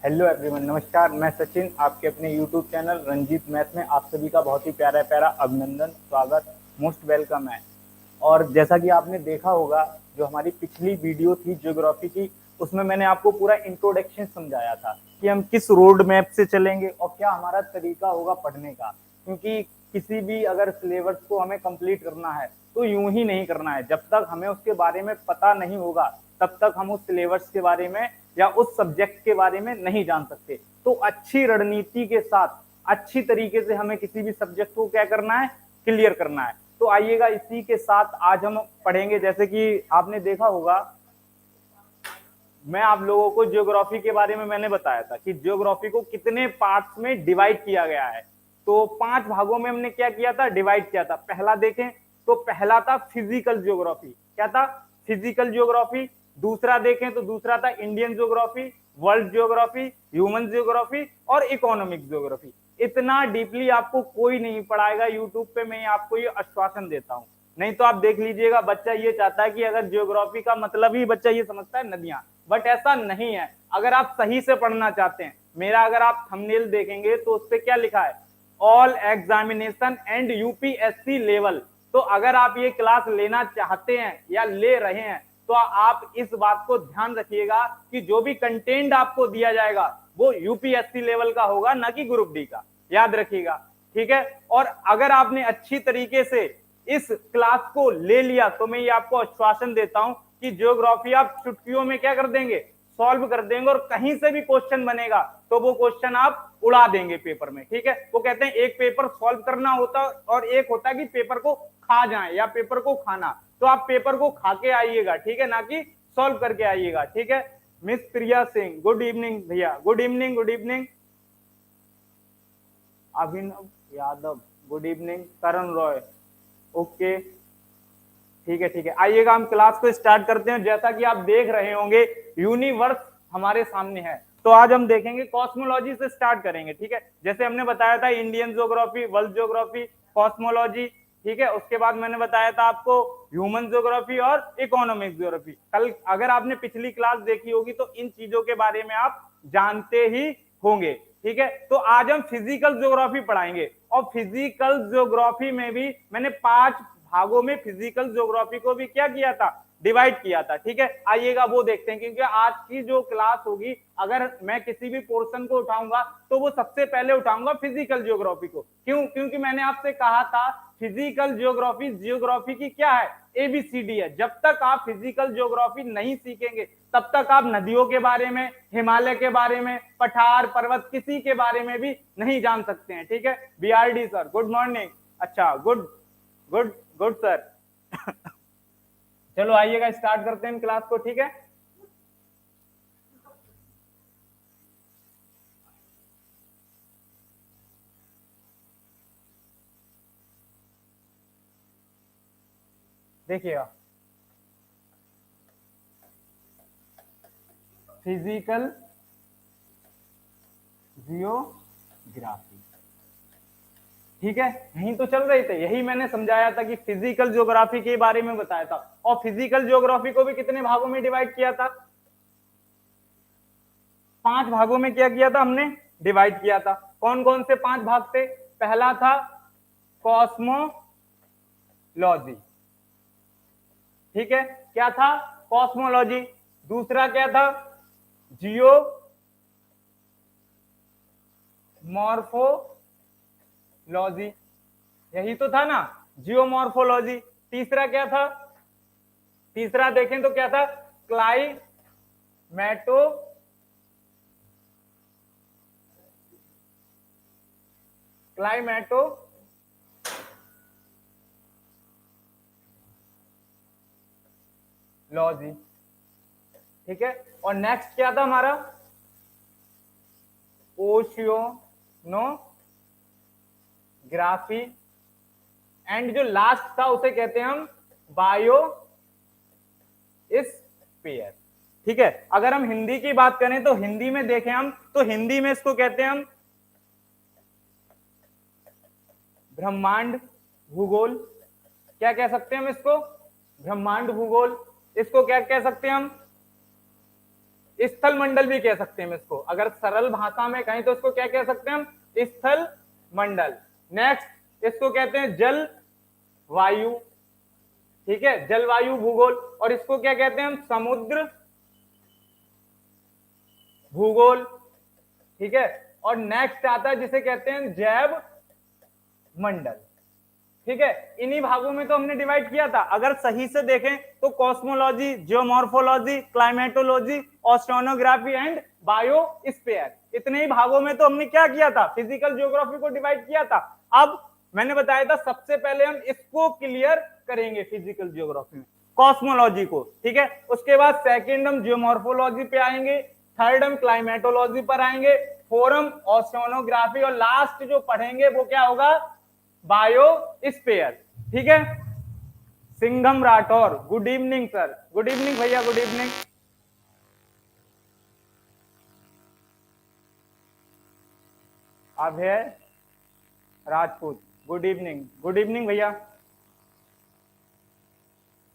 Hello everyone, नमस्कार। मैं सचिन, आपके अपने यूट्यूब चैनल रंजीत मैथ में आप सभी का बहुत ही प्यारा प्यारा अभिनंदन, स्वागत, मोस्ट वेलकम है। और जैसा कि आपने देखा होगा, जो हमारी पिछली वीडियो थी ज्योग्राफी की, उसमें मैंने आपको पूरा इंट्रोडक्शन समझाया था कि हम किस रोड मैप से चलेंगे और क्या हमारा तरीका होगा पढ़ने का। क्योंकि किसी भी अगर सिलेबस को हमें कंप्लीट करना है तो यूं ही नहीं करना है। जब तक हमें उसके बारे में पता नहीं होगा तब तक हम उस सिलेबस के बारे में या उस सब्जेक्ट के बारे में नहीं जान सकते। तो अच्छी रणनीति के साथ अच्छी तरीके से हमें किसी भी सब्जेक्ट को क्या करना है, क्लियर करना है। तो आइएगा, इसी के साथ आज हम पढ़ेंगे। जैसे कि आपने देखा होगा, मैं आप लोगों को ज्योग्राफी के बारे में मैंने बताया था कि ज्योग्राफी को कितने पार्ट्स में डिवाइड किया गया है। तो 5 भागों में हमने क्या किया था, डिवाइड किया था। पहला देखें तो पहला था फिजिकल ज्योग्राफी। क्या था? Physical geography. दूसरा देखें तो दूसरा था Indian geography, world geography, human geography और इकोनॉमिक ज्योग्राफी। इतना डीपली आपको कोई नहीं पढ़ाएगा यूट्यूब पे, मैं आपको ये आश्वासन देता हूं। नहीं तो आप देख लीजिएगा, बच्चा ये चाहता है कि अगर ज्योग्राफी का मतलब ही बच्चा ये समझता है नदियां, बट ऐसा नहीं है। अगर आप सही से पढ़ना चाहते हैं, मेरा अगर आप थंबनेल देखेंगे तो उस पर क्या लिखा है, all examination and UPSC level. तो अगर आप ये क्लास लेना चाहते हैं या ले रहे हैं तो आप इस बात को ध्यान रखिएगा कि जो भी कंटेंट आपको दिया जाएगा वो यूपीएससी लेवल का होगा, ना कि ग्रुप डी का। याद रखिएगा, ठीक है। और अगर आपने अच्छी तरीके से इस क्लास को ले लिया तो मैं ये आपको आश्वासन देता हूं कि ज्योग्राफी आप चुटकियों में क्या कर देंगे, सॉल्व कर देंगे। और कहीं से भी क्वेश्चन बनेगा तो वो क्वेश्चन आप उड़ा देंगे पेपर में, ठीक है। वो कहते हैं एक पेपर सॉल्व करना होता और एक होता है कि पेपर को खा जाए या पेपर को खाना। तो आप पेपर को खा के आइएगा, ठीक है, ना कि सॉल्व करके आइएगा, ठीक है। मिस प्रिया सिंह, गुड इवनिंग भैया, गुड इवनिंग, गुड इवनिंग। अभिनव यादव, गुड इवनिंग। करण रॉय, ओके, ठीक है, ठीक है। आइएगा, हम क्लास को स्टार्ट करते हैं। जैसा कि आप देख रहे होंगे, यूनिवर्स हमारे सामने है। तो आज हम देखेंगे, कॉस्मोलॉजी से स्टार्ट करेंगे, ठीक है। जैसे हमने बताया था Indian geography, world geography, cosmology, ठीक है। उसके बाद मैंने बताया था आपको ह्यूमन ज्योग्राफी और इकोनॉमिक ज्योग्राफी। कल अगर आपने पिछली क्लास देखी होगी तो इन चीजों के बारे में आप जानते ही होंगे, ठीक है। तो आज हम फिजिकल ज्योग्राफी पढ़ाएंगे और फिजिकल ज्योग्राफी में भी मैंने 5 भागों में फिजिकल ज्योग्राफी को भी क्या किया था, डिवाइड किया था, ठीक है। आइएगा वो देखते हैं, क्योंकि आज की जो क्लास होगी, अगर मैं किसी भी पोर्शन को उठाऊंगा तो वो सबसे पहले उठाऊंगा फिजिकल ज्योग्राफी को। क्यों? क्योंकि मैंने आपसे कहा था फिजिकल ज्योग्राफी ज्योग्राफी की क्या है, एबीसीडी है। जब तक आप फिजिकल ज्योग्राफी नहीं सीखेंगे तब तक आप नदियों के बारे में, हिमालय के बारे में, पठार पर्वत किसी के बारे में भी नहीं जान सकते हैं, ठीक है। BRD sir, good morning. अच्छा, गुड गुड गुड सर। चलो आइएगा, स्टार्ट करते हैं क्लास को, ठीक है। देखिएगा, फिजिकल जियोग्राफी, ठीक है। यही तो चल रहे थे, यही मैंने समझाया था कि फिजिकल ज्योग्राफी के बारे में बताया था। और फिजिकल ज्योग्राफी को भी कितने भागों में डिवाइड किया था, 5 भागों में क्या किया था हमने, डिवाइड किया था। कौन कौन से 5 भाग थे? पहला था कॉस्मोलॉजी, ठीक है। क्या था? कॉस्मोलॉजी। दूसरा क्या था? जियो मॉर्फोलॉजी, यही तो था ना, जियोमॉर्फोलॉजी। तीसरा क्या था? तीसरा देखें तो क्या था, क्लाइमेटो क्लाइमेटो लॉजी, ठीक है। और नेक्स्ट क्या था हमारा, ओशियोनोग्राफी। एंड जो लास्ट था उसे कहते हैं हम बायो स्फीयर, ठीक है। अगर हम हिंदी की बात करें तो हिंदी में देखें हम तो हिंदी में इसको कहते हैं हम ब्रह्मांड भूगोल। क्या कह सकते हैं हम इसको? ब्रह्मांड भूगोल। इसको क्या कह सकते हैं हम? स्थल मंडल भी कह सकते हैं हम इसको, अगर सरल भाषा में कहें तो इसको क्या कह सकते हैं हम, स्थल मंडल। नेक्स्ट इसको कहते हैं जल वायु, ठीक है, जलवायु भूगोल, और इसको क्या कहते हैं हम, समुद्र भूगोल, ठीक है। और नेक्स्ट आता है जिसे कहते हैं जैव मंडल, ठीक है। इन्हीं भागों में तो हमने डिवाइड किया था, अगर सही से देखें तो cosmology, geomorphology, climatology, oceanography and biosphere, इतने ही भागों में तो हमने क्या किया था, फिजिकल ज्योग्राफी को डिवाइड किया था। अब मैंने बताया था सबसे पहले हम इसको क्लियर करेंगे, फिजिकल ज्योग्राफी में कॉस्मोलॉजी को, ठीक है। उसके बाद सेकंड हम जियोमॉर्फोलॉजी पे आएंगे, थर्ड हम क्लाइमेटोलॉजी पर आएंगे, फोर्थ हम ओशियानोग्राफी, और लास्ट जो पढ़ेंगे वो क्या होगा, बायोस्फीयर, ठीक है। Singham Rathore, good evening sir, good evening भैया, good evening. Abhay Rajput, good evening, good evening भैया।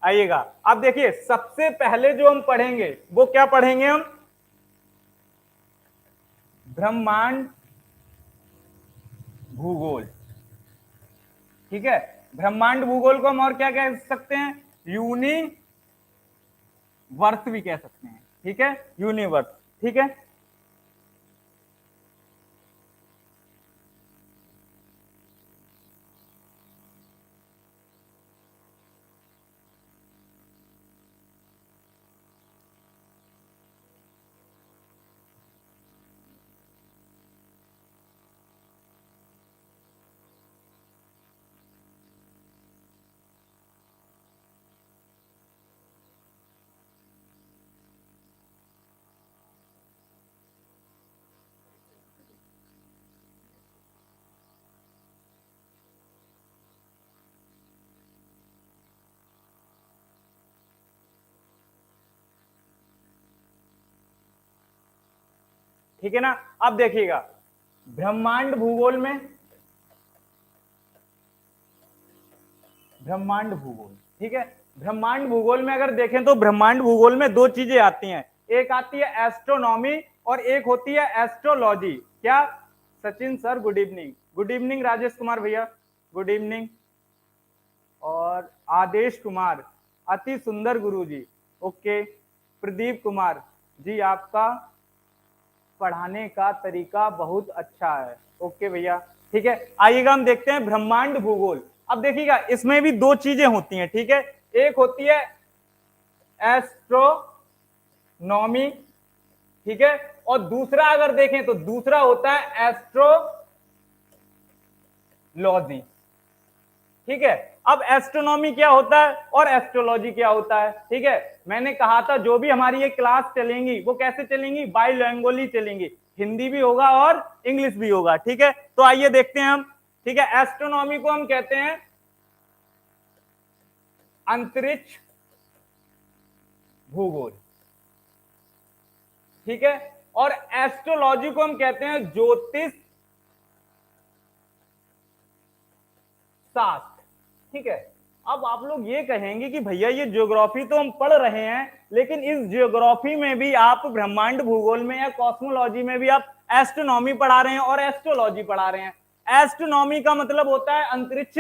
आइएगा, अब देखिए सबसे पहले जो हम पढ़ेंगे वो क्या पढ़ेंगे हम, ब्रह्मांड भूगोल, ठीक है। ब्रह्मांड भूगोल को हम और क्या कह सकते हैं, यूनिवर्स भी कह सकते हैं, ठीक है, यूनिवर्स, ठीक है। ठीक है ना। अब देखिएगा ब्रह्मांड भूगोल में, ब्रह्मांड भूगोल, ठीक है, ब्रह्मांड भूगोल में अगर देखें तो ब्रह्मांड भूगोल में दो चीजें आती हैं, एक आती है एस्ट्रोनॉमी और एक होती है एस्ट्रोलॉजी। क्या Sachin sir, good evening, good evening Rajesh Kumar भैया, गुड इवनिंग। और आदेश कुमार, अति सुंदर गुरुजी, ओके। प्रदीप कुमार जी, आपका पढ़ाने का तरीका बहुत अच्छा है, ओके भैया, ठीक है। आइएगा हम देखते हैं ब्रह्मांड भूगोल। अब देखिएगा इसमें भी दो चीजें होती हैं, ठीक है, एक होती है एस्ट्रोनॉमी, ठीक है, और दूसरा अगर देखें तो दूसरा होता है एस्ट्रोलॉजी, ठीक है। अब एस्ट्रोनॉमी क्या होता है और एस्ट्रोलॉजी क्या होता है, ठीक है। मैंने कहा था जो भी हमारी ये क्लास चलेंगी वो कैसे चलेंगी, बाइलैंग्वेजली चलेंगी, हिंदी भी होगा और इंग्लिश भी होगा, ठीक है। तो आइए देखते हैं हम, ठीक है। एस्ट्रोनॉमी को हम कहते हैं अंतरिक्ष भूगोल, ठीक है, और एस्ट्रोलॉजी को हम कहते हैं ज्योतिष शास्त्र, ठीक है। अब आप लोग ये कहेंगे कि भैया ये ज्योग्राफी तो हम पढ़ रहे हैं, लेकिन इस ज्योग्राफी में भी आप ब्रह्मांड भूगोल में या कॉस्मोलॉजी में भी आप एस्ट्रोनॉमी पढ़ा रहे हैं और एस्ट्रोलॉजी पढ़ा रहे हैं। एस्ट्रोनॉमी का मतलब होता है अंतरिक्ष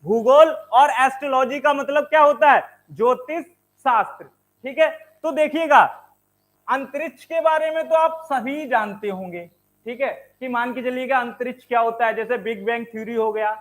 भूगोल और एस्ट्रोलॉजी का मतलब क्या होता है, ज्योतिष शास्त्र, ठीक है। तो देखिएगा अंतरिक्ष के बारे में तो आप सभी जानते होंगे, ठीक है, कि मान के चलिएगा अंतरिक्ष क्या होता है, जैसे बिग बैंग थ्योरी हो गया,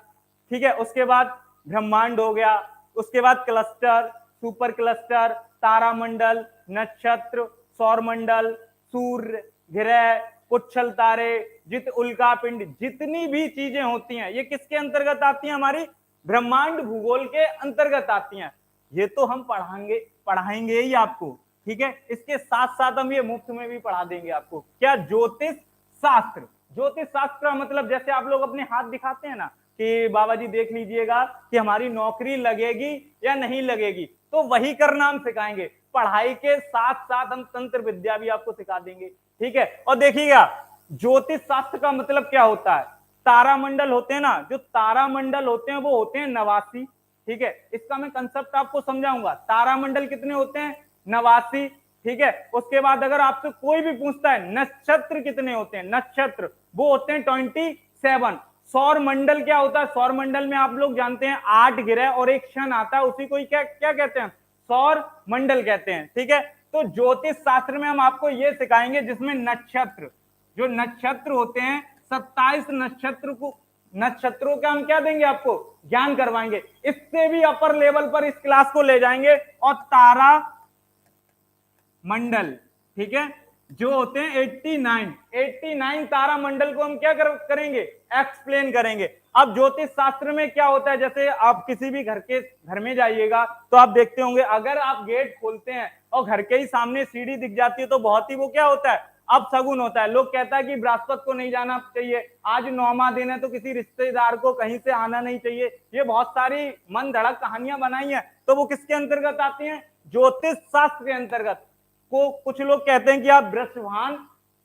ठीक है, उसके बाद ब्रह्मांड हो गया, उसके बाद क्लस्टर, सुपर क्लस्टर, तारामंडल, नक्षत्र, सौरमंडल, सूर्य, ग्रह, पुच्छल तारे, जित उल्का पिंड, जितनी भी चीजें होती हैं ये किसके अंतर्गत आती हैं, हमारी ब्रह्मांड भूगोल के अंतर्गत आती हैं। ये तो हम पढ़ाएंगे ही आपको, ठीक है। इसके साथ साथ हम ये मुफ्त में भी पढ़ा देंगे आपको, क्या, ज्योतिष शास्त्र। ज्योतिष शास्त्र का मतलब जैसे आप लोग अपने हाथ दिखाते हैं ना कि बाबा जी देख लीजिएगा कि हमारी नौकरी लगेगी या नहीं लगेगी, तो वही करना हम सिखाएंगे। पढ़ाई के साथ साथ हम तंत्र विद्या भी आपको सिखा देंगे, ठीक है। और देखिएगा ज्योतिष शास्त्र का मतलब क्या होता है, तारामंडल होते हैं ना, जो तारामंडल होते हैं वो होते हैं 89, ठीक है। इसका मैं कंसेप्ट आपको समझाऊंगा। तारामंडल कितने होते हैं, 89, ठीक है। उसके बाद अगर आपसे कोई भी पूछता है नक्षत्र कितने होते हैं, नक्षत्र वो होते हैं 27। सौर मंडल क्या होता है, सौर मंडल में आप लोग जानते हैं 8 ग्रह और एक शन आता है, उसी को ही क्या क्या कहते हैं, सौर मंडल कहते हैं, ठीक है। तो ज्योतिष शास्त्र में हम आपको ये सिखाएंगे जिसमें नक्षत्र, जो नक्षत्र होते हैं 27 नक्षत्रों का हम क्या देंगे, आपको ज्ञान करवाएंगे। इससे भी अपर लेवल पर इस क्लास को ले जाएंगे और तारा मंडल, ठीक है, जो होते हैं 89 तारा मंडल को हम क्या करेंगे, एक्सप्लेन करेंगे। अब ज्योतिष शास्त्र में क्या होता है, जैसे आप किसी भी घर में जाइएगा तो आप देखते होंगे, अगर आप गेट खोलते हैं और घर के ही सामने सीढ़ी दिख जाती है तो बहुत ही वो क्या होता है, अब शगुन होता है। लोग कहता है कि बृहस्पति को नहीं जाना चाहिए, आज 9वां दिन है तो किसी रिश्तेदार को कहीं से आना नहीं चाहिए। ये बहुत सारी मन धड़क कहानियां बनाई हैं, तो वो किसके अंतर्गत आती हैं, ज्योतिष शास्त्र के अंतर्गत। को कुछ लोग कहते हैं कि आप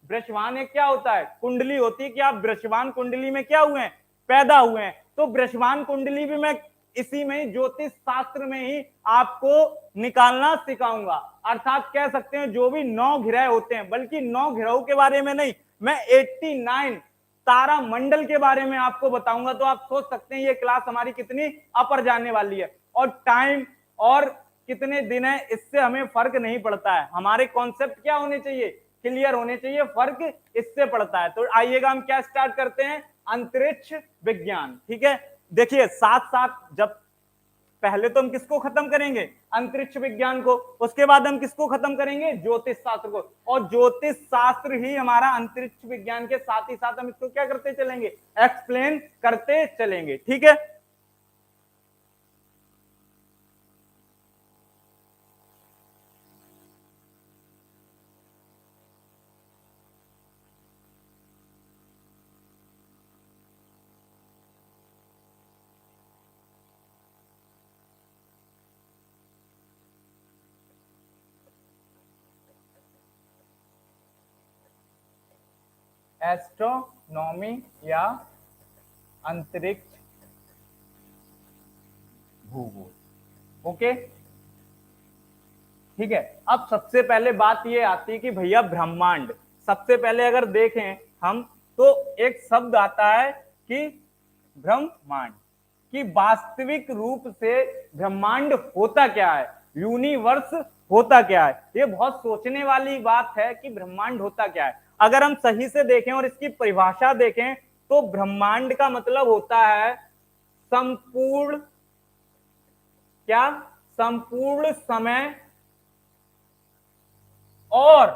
वृषभान एक क्या होता है, कुंडली होती है, कि आप वृषभान कुंडली में क्या हुए हैं, पैदा हुए हैं। तो वृषभान कुंडली भी मैं इसी में ज्योतिष शास्त्र में ही आपको निकालना सिखाऊंगा। अर्थात कह सकते हैं जो भी 9 ग्रह होते हैं, बल्कि 9 ग्रहों के बारे में नहीं, मैं 89 तारा मंडल के बारे में आपको बताऊंगा। तो आप सोच सकते हैं ये क्लास हमारी कितनी अपर जाने वाली है। और टाइम और कितने दिन है इससे हमें फर्क नहीं पड़ता है, हमारे कॉन्सेप्ट क्या होने चाहिए, क्लियर होने चाहिए, फर्क इससे पड़ता है। तो आइएगा हम क्या स्टार्ट करते हैं, अंतरिक्ष विज्ञान, ठीक है। देखिए साथ साथ जब पहले तो हम किसको खत्म करेंगे, अंतरिक्ष विज्ञान को, उसके बाद हम किसको खत्म करेंगे, ज्योतिष शास्त्र को। और ज्योतिष शास्त्र ही हमारा अंतरिक्ष विज्ञान के साथ ही साथ हम इसको क्या करते चलेंगे, एक्सप्लेन करते चलेंगे, ठीक है। एस्ट्रोनॉमी या अंतरिक्ष भूगोल, ओके, ठीक है। अब सबसे पहले बात ये आती है कि भैया ब्रह्मांड, सबसे पहले अगर देखें हम तो एक शब्द आता है कि ब्रह्मांड, कि वास्तविक रूप से ब्रह्मांड होता क्या है, यूनिवर्स होता क्या है। ये बहुत सोचने वाली बात है कि ब्रह्मांड होता क्या है। अगर हम सही से देखें और इसकी परिभाषा देखें तो ब्रह्मांड का मतलब होता है संपूर्ण, क्या, संपूर्ण समय और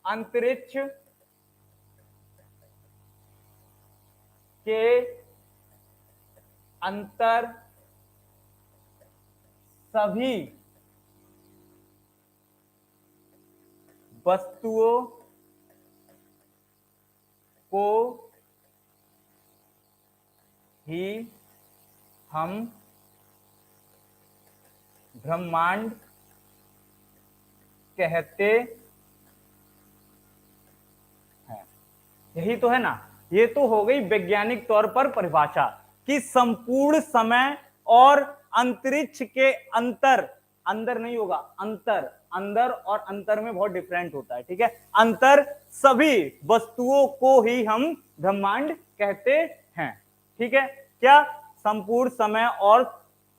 अंतरिक्ष के अंतर सभी वस्तुओं को ही हम ब्रह्मांड कहते हैं। यही तो है ना, ये तो हो गई वैज्ञानिक तौर पर परिभाषा कि संपूर्ण समय और अंतरिक्ष के अंतर, अंदर नहीं होगा, अंतर, अंदर और अंतर में बहुत डिफरेंट होता है, ठीक है। अंतर सभी वस्तुओं को ही हम ब्रह्मांड कहते हैं, ठीक है। क्या, संपूर्ण समय और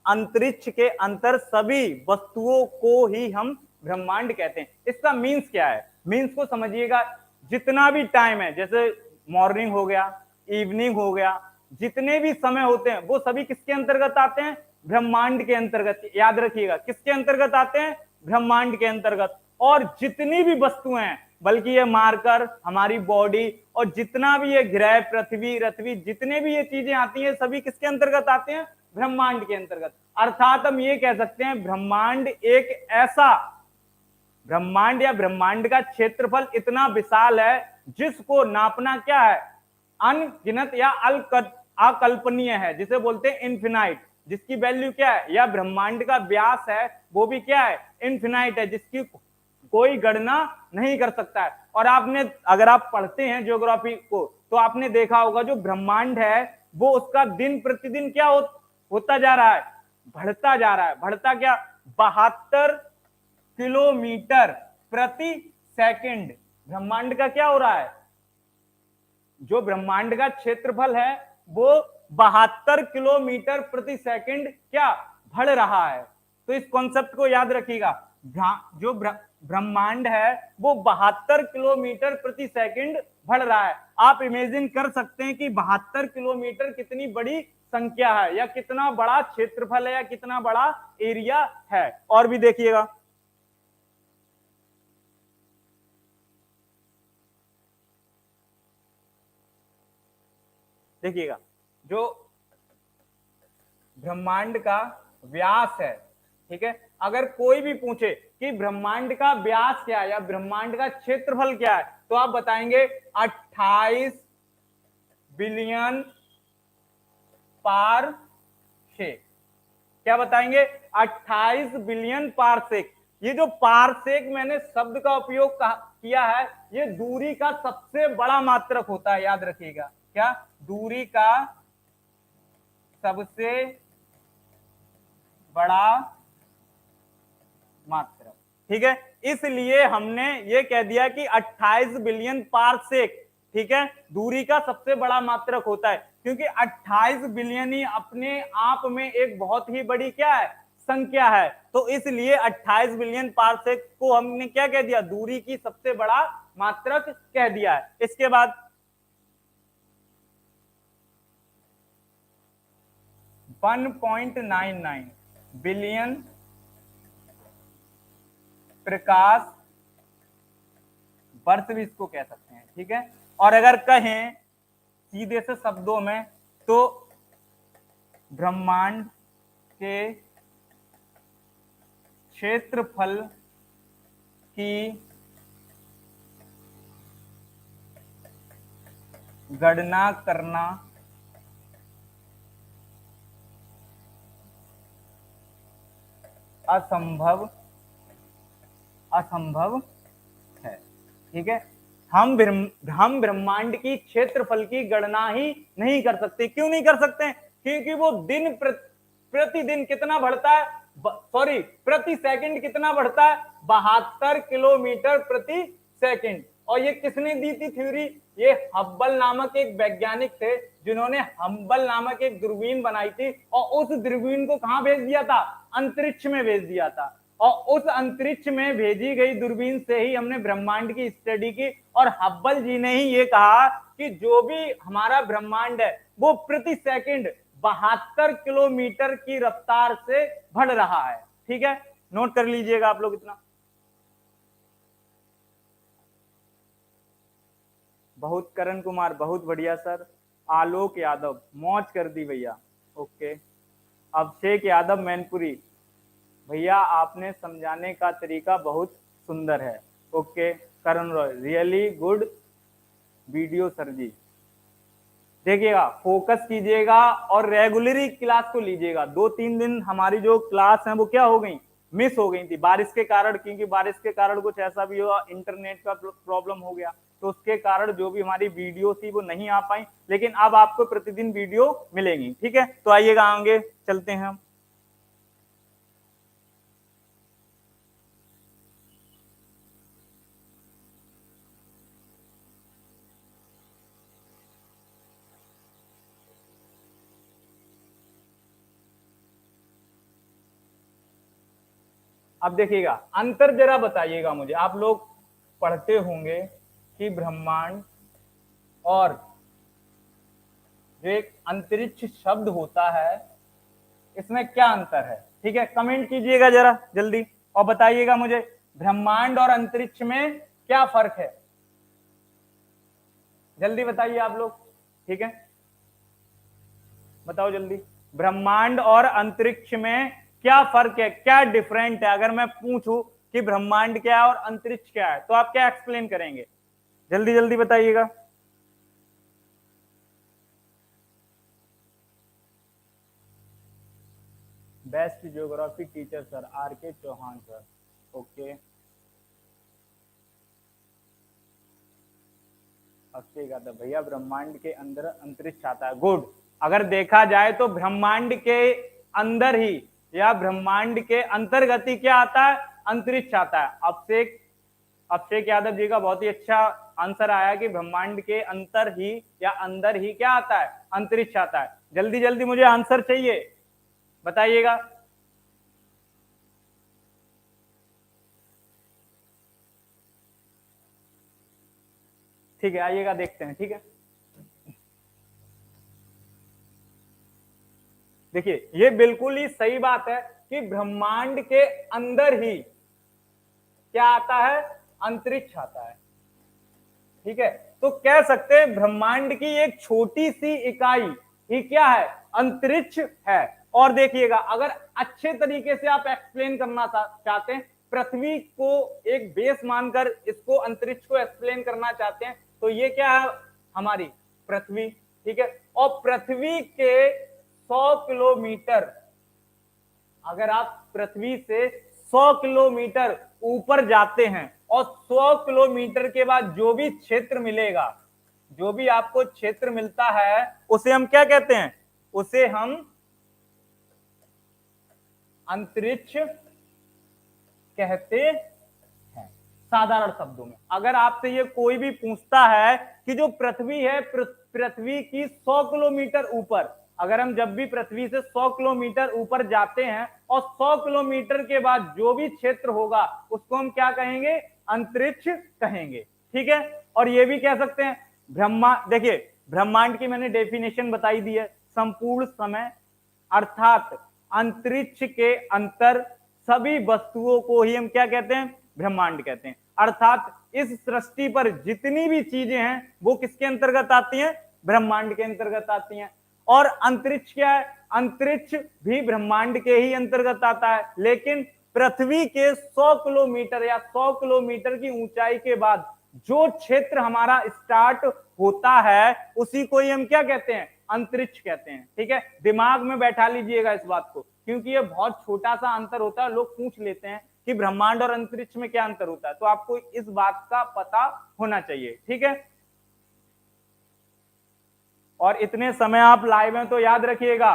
अंतरिक्ष के अंतर सभी वस्तुओं को ही हम ब्रह्मांड कहते हैं। इसका मीन्स क्या है, मीन्स को समझिएगा। जितना भी टाइम है, जैसे मॉर्निंग हो गया, इवनिंग हो गया, जितने भी समय होते हैं वो सभी किसके अंतर्गत आते हैं, ब्रह्मांड के अंतर्गत। याद रखिएगा किसके अंतर्गत आते हैं, ब्रह्मांड के अंतर्गत। और जितनी भी वस्तुएं हैं, बल्कि ये मार्कर हमारी बॉडी और जितना भी ये ग्रह, पृथ्वी, जितने भी ये चीजें आती हैं सभी किसके अंतर्गत आते हैं, ब्रह्मांड के अंतर्गत। अर्थात हम ये कह सकते हैं ब्रह्मांड एक ऐसा, ब्रह्मांड या ब्रह्मांड का क्षेत्रफल इतना विशाल है जिसको नापना क्या है, अनगिनत या अकल्पनीय है, जिसे बोलते हैं इनफिनाइट, जिसकी वैल्यू क्या है, या ब्रह्मांड का व्यास है वो भी क्या है, इनफिनाइट है, जिसकी कोई गणना नहीं कर सकता है। और आपने, अगर आप पढ़ते हैं ज्योग्राफी को तो आपने देखा होगा जो ब्रह्मांड है वो उसका दिन प्रतिदिन क्या होता जा रहा है, बढ़ता जा रहा है। बढ़ता क्या, 72 किलोमीटर प्रति सेकंड। ब्रह्मांड का क्या हो रहा है, जो ब्रह्मांड का क्षेत्रफल है वो 72 किलोमीटर प्रति सेकंड क्या बढ़ रहा है। तो इस कॉन्सेप्ट को याद रखिएगा, जो ब्रह्मांड है वो 72 किलोमीटर प्रति सेकंड बढ़ रहा है। आप इमेजिन कर सकते हैं कि 72 किलोमीटर कितनी बड़ी संख्या है, या कितना बड़ा क्षेत्रफल है, या कितना बड़ा एरिया है। और भी देखिएगा, देखिएगा जो ब्रह्मांड का व्यास है, ठीक है, अगर कोई भी पूछे कि ब्रह्मांड का व्यास क्या है या ब्रह्मांड का क्षेत्रफल क्या है, तो आप बताएंगे 28 बिलियन पारसेक। क्या बताएंगे, 28 बिलियन पारसेक। ये जो पारसेक मैंने शब्द का उपयोग किया है, ये दूरी का सबसे बड़ा मात्रक होता है, याद रखिएगा। क्या, दूरी का सबसे बड़ा मात्रक, ठीक है। इसलिए हमने ये कह दिया कि 28 बिलियन पारसेक, ठीक है, दूरी का सबसे बड़ा मात्रक होता है, क्योंकि 28 बिलियन ही अपने आप में एक बहुत ही बड़ी क्या है, संख्या है। तो इसलिए 28 बिलियन पारसेक को हमने क्या कह दिया, दूरी की सबसे बड़ा मात्रक कह दिया है। इसके बाद 1.99 बिलियन प्रकाश वर्ष भी इसको कह सकते हैं, ठीक है। और अगर कहें सीधे से शब्दों में, तो ब्रह्मांड के क्षेत्रफल की गणना करना असंभव है, ठीक है। हम ब्रह्मांड की क्षेत्रफल की गणना ही नहीं कर सकते। क्यों नहीं कर सकते, क्योंकि वो दिन प्रतिदिन कितना बढ़ता है, सॉरी प्रति सेकंड कितना बढ़ता है, 72 किलोमीटर प्रति सेकंड। और ये किसने दी थी थ्योरी, ये हब्बल नामक एक वैज्ञानिक थे, जिन्होंने हब्बल नामक एक दूरबीन बनाई थी, और उस दूरबीन को कहां भेज दिया था, अंतरिक्ष में भेज दिया था। और उस अंतरिक्ष में भेजी गई दूरबीन से ही हमने ब्रह्मांड की स्टडी की। और हब्बल जी ने ही ये कहा कि जो भी हमारा ब्रह्मांड है वो प्रति सेकंड 72 किलोमीटर की रफ्तार से बढ़ रहा है, ठीक है। नोट कर लीजिएगा आप लोग इतना। बहुत, करण कुमार बहुत बढ़िया सर। आलोक यादव मौज कर दी भैया, ओके। अभिषेक यादव मैनपुरी, भैया आपने समझाने का तरीका बहुत सुंदर है, okay. Karan Roy, really good video sir ji. देखिएगा, फोकस कीजिएगा और रेगुलरली क्लास को लीजिएगा। 2-3 दिन हमारी जो क्लास है वो क्या हो गई, मिस हो गई थी बारिश के कारण, क्योंकि बारिश के कारण कुछ ऐसा भी हुआ, इंटरनेट का प्रॉब्लम हो गया, तो उसके कारण जो भी हमारी वीडियो थी वो नहीं आ पाई। लेकिन अब आपको प्रतिदिन वीडियो मिलेंगी, ठीक है। तो आइएगा आगे चलते हैं हम। अब देखिएगा, अंतर जरा बताइएगा मुझे। आप लोग पढ़ते होंगे कि ब्रह्मांड और जो एक अंतरिक्ष शब्द होता है, इसमें क्या अंतर है, ठीक है। कमेंट कीजिएगा जरा जल्दी और बताइएगा मुझे, ब्रह्मांड और अंतरिक्ष में क्या फर्क है, जल्दी बताइए आप लोग, ठीक है। बताओ जल्दी, ब्रह्मांड और अंतरिक्ष में क्या फर्क है, क्या डिफरेंट है। अगर मैं पूछूं कि ब्रह्मांड क्या है और अंतरिक्ष क्या है, तो आप क्या एक्सप्लेन करेंगे, जल्दी जल्दी बताइएगा। Best geography teacher sir R K. Chauhan sir, okay. भैया ब्रह्मांड के अंदर अंतरिक्ष आता है, गुड। अगर देखा जाए तो ब्रह्मांड के अंदर ही या ब्रह्मांड के अंतर्गत ही क्या आता है, अंतरिक्ष आता है। अभिषेक यादव जी का बहुत ही अच्छा आंसर आया कि ब्रह्मांड के अंतर ही या अंदर ही क्या आता है, अंतरिक्ष आता है। जल्दी जल्दी मुझे आंसर चाहिए, बताइएगा। ठीक है, आइएगा देखते हैं। ठीक है, देखिए ये बिल्कुल ही सही बात है कि ब्रह्मांड के अंदर ही क्या आता है, अंतरिक्ष आता है। ठीक है, तो कह सकते हैं ब्रह्मांड की एक छोटी सी इकाई ही क्या है, अंतरिक्ष है। और देखिएगा, अगर अच्छे तरीके से आप एक्सप्लेन करना चाहते हैं, पृथ्वी को एक बेस मानकर इसको अंतरिक्ष को एक्सप्लेन करना चाहते हैं, तो ये क्या है, हमारी पृथ्वी। ठीक है, और पृथ्वी के 100 किलोमीटर, अगर आप पृथ्वी से 100 किलोमीटर ऊपर जाते हैं और 100 किलोमीटर के बाद जो भी क्षेत्र मिलेगा, जो भी आपको क्षेत्र मिलता है, उसे हम क्या कहते हैं, उसे हम अंतरिक्ष कहते हैं। साधारण शब्दों में अगर आपसे ये कोई भी पूछता है कि जो पृथ्वी है, पृथ्वी की 100 किलोमीटर ऊपर, अगर हम जब भी पृथ्वी से 100 किलोमीटर ऊपर जाते हैं और 100 किलोमीटर के बाद जो भी क्षेत्र होगा उसको हम क्या कहेंगे, अंतरिक्ष कहेंगे। ठीक है, और ये भी कह सकते हैं देखिए ब्रह्मांड की मैंने डेफिनेशन बताई दी है, संपूर्ण समय अर्थात अंतरिक्ष के अंतर सभी वस्तुओं को ही हम क्या कहते हैं, ब्रह्मांड कहते हैं। अर्थात इस सृष्टि पर जितनी भी चीजें हैं वो किसके अंतर्गत आती हैं, ब्रह्मांड के अंतर्गत आती हैं। और अंतरिक्ष क्या है, अंतरिक्ष भी ब्रह्मांड के ही अंतर्गत आता है, लेकिन पृथ्वी के 100 किलोमीटर या 100 किलोमीटर की ऊंचाई के बाद जो क्षेत्र हमारा स्टार्ट होता है उसी को ही हम क्या कहते हैं, अंतरिक्ष कहते हैं। ठीक है, दिमाग में बैठा लीजिएगा इस बात को, क्योंकि ये बहुत छोटा सा अंतर होता है। लोग पूछ लेते हैं कि ब्रह्मांड और अंतरिक्ष में क्या अंतर होता है, तो आपको इस बात का पता होना चाहिए। ठीक है, और इतने समय आप लाइव हैं तो याद रखिएगा,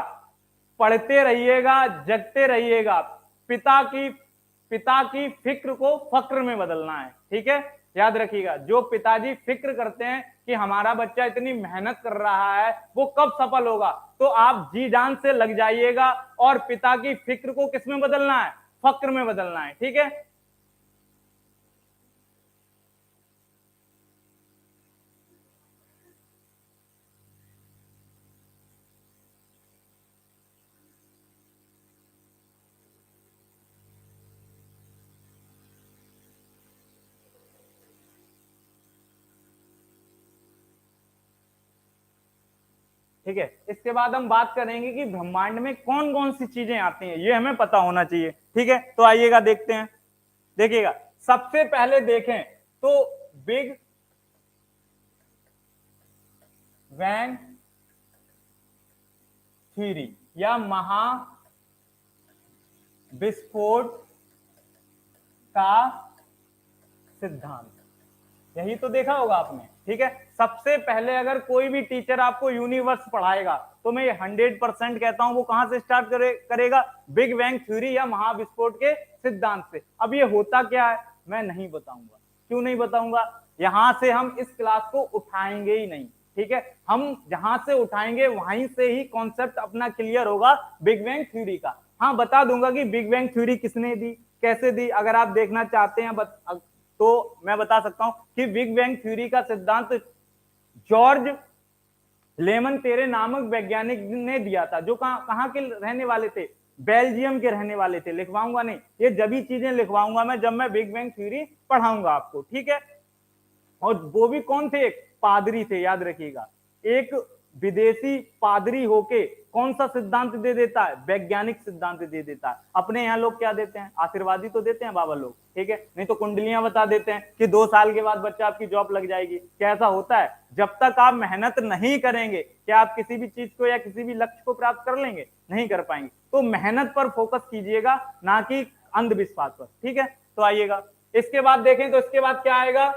पढ़ते रहिएगा, जगते रहिएगा। पिता की फिक्र को फक्र में बदलना है। ठीक है, याद रखिएगा, जो पिताजी फिक्र करते हैं कि हमारा बच्चा इतनी मेहनत कर रहा है वो कब सफल होगा, तो आप जी जान से लग जाइएगा और पिता की फिक्र को किस में बदलना है, फक्र में बदलना है। ठीक है, ठीक है, इसके बाद हम बात करेंगे कि ब्रह्मांड में कौन कौन सी चीजें आती हैं, ये हमें पता होना चाहिए। ठीक है, तो आइएगा देखते हैं। देखिएगा, सबसे पहले देखें तो बिग बैंग थ्योरी या महाविस्फोट का सिद्धांत, यही तो देखा होगा आपने। ठीक है, सबसे पहले अगर कोई भी टीचर आपको यूनिवर्स पढ़ाएगा तो मैं 100% कहता हूं वो कहां से स्टार्ट करेगा, बिग बैंग थ्योरी या महाविस्फोट के सिद्धांत से। अब ये होता क्या है मैं नहीं बताऊंगा। क्यों नहीं बताऊंगा, यहां से हम इस क्लास को उठाएंगे ही नहीं। ठीक है, हम जहां से उठाएंगे वहीं से ही कॉन्सेप्ट अपना क्लियर होगा बिग बैंग थ्योरी का। हाँ, बता दूंगा कि बिग बैंग थ्योरी किसने दी, कैसे दी, अगर आप देखना चाहते हैं तो मैं बता सकता हूं कि बिग बैंग थ्योरी का सिद्धांत जॉर्ज लेमन तेरे नामक वैज्ञानिक ने दिया था, जो कहां के रहने वाले थे, बेल्जियम के रहने वाले थे। लिखवाऊंगा नहीं, ये जब चीजें लिखवाऊंगा मैं जब मैं बिग बैंग थ्योरी पढ़ाऊंगा आपको। ठीक है, और वो भी कौन थे, एक पादरी थे, याद रखिएगा। एक विदेशी पादरी होके कौन सा सिद्धांत दे देता है, वैज्ञानिक सिद्धांत दे देता है। अपने यहाँ लोग क्या देते हैं, आशीर्वादी तो देते हैं बाबा लोग। ठीक है, नहीं तो कुंडलियां बता देते हैं कि 2 साल के बाद बच्चा आपकी जॉब लग जाएगी। क्या ऐसा होता है, जब तक आप मेहनत नहीं करेंगे क्या आप किसी भी चीज को या किसी भी लक्ष्य को प्राप्त कर लेंगे, नहीं कर पाएंगे। तो मेहनत पर फोकस कीजिएगा, ना कि अंधविश्वास पर। ठीक है, तो आइएगा इसके बाद देखें तो इसके बाद क्या आएगा,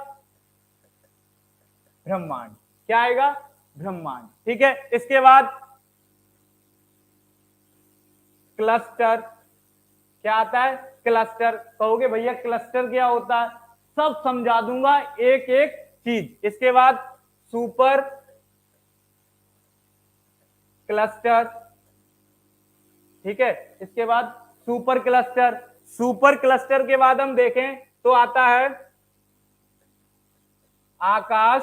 ब्रह्मांड। क्या आएगा, ब्रह्मांड। ठीक है, इसके बाद क्लस्टर, क्या आता है, क्लस्टर। कहोगे भैया क्लस्टर क्या होता है, सब समझा दूंगा एक एक चीज। इसके बाद सुपर क्लस्टर, ठीक है। इसके बाद सुपर क्लस्टर, सुपर क्लस्टर के बाद हम देखें तो आता है आकाश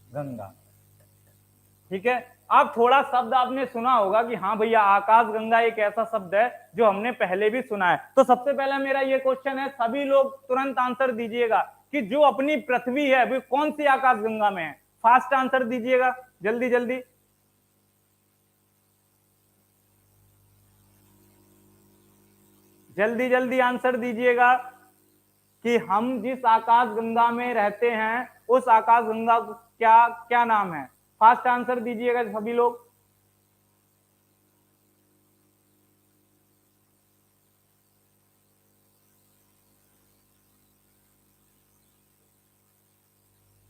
गंगा, ठीक है। अब थोड़ा शब्द आपने सुना होगा कि हाँ भैया आकाश गंगा एक ऐसा शब्द है जो हमने पहले भी सुना है। तो सबसे पहला मेरा ये क्वेश्चन है, सभी लोग तुरंत आंसर दीजिएगा कि जो अपनी पृथ्वी है वो कौन सी आकाश गंगा में है। फास्ट आंसर दीजिएगा, जल्दी जल्दी, जल्दी जल्दी आंसर दीजिएगा कि हम जिस आकाश गंगा में रहते हैं उस आकाश गंगा को क्या क्या नाम है। फास्ट आंसर दीजिएगा सभी लोग।